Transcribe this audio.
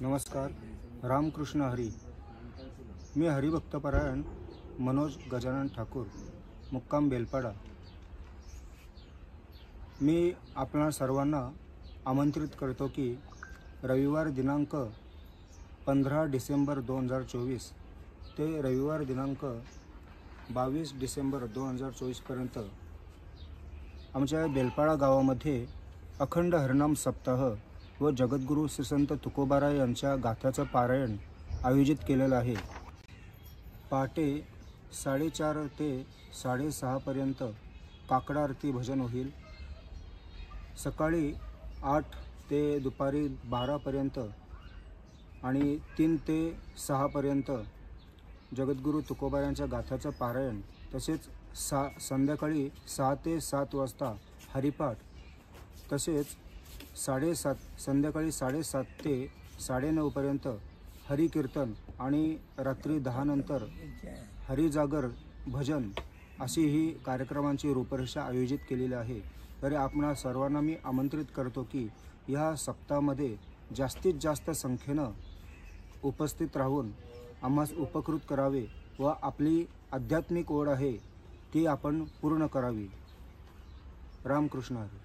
नमस्कार. रामकृष्ण हरी. मी हरिभक्तपरायण मनोज गजानन ठाकूर, मुक्काम बेलपाडा. मी आपणा सर्वांना आमंत्रित करतो की रविवार दिनांक 15 डिसेंबर 2024 ते रविवार दिनांक 22 डिसेंबर 2024 पर्यंत आमच्या बेलपाडा गावामध्ये अखंड हरिनाम सप्ताह व जगद्गुरू श्री संत तुकोबाराय यांच्या गाथ्याचं पारायण आयोजित केलेलं आहे. पहाटे 4:30 ते 6:30 पर्यंत काकड आरती भजन होईल. सकाळी 8 ते दुपारी 12 पर्यंत आणि 3 ते 6 पर्यंत जगद्गुरू तुकोबारायांच्या गाथ्याचं पारायण, तसेच संध्याकाळी 6 ते 7 वाजता हरिपाठ, तसेच संध्याकाळी 7:30 ते 9:30 पर्यंत हरिकीर्तन आणि रात्री 10 नंतर हरिजागर भजन अशी ही कार्यक्रमांची रूपरेषा आयोजित केलेली आहे. तरी आपणा सर्वांना मी आमंत्रित करतो की ह्या सप्ताहामध्ये जास्तीत जास्त संख्येनं उपस्थित राहून आम्हास उपकृत करावे व आपली आध्यात्मिक ओढ आहे ती आपण पूर्ण करावी. रामकृष्ण हरी.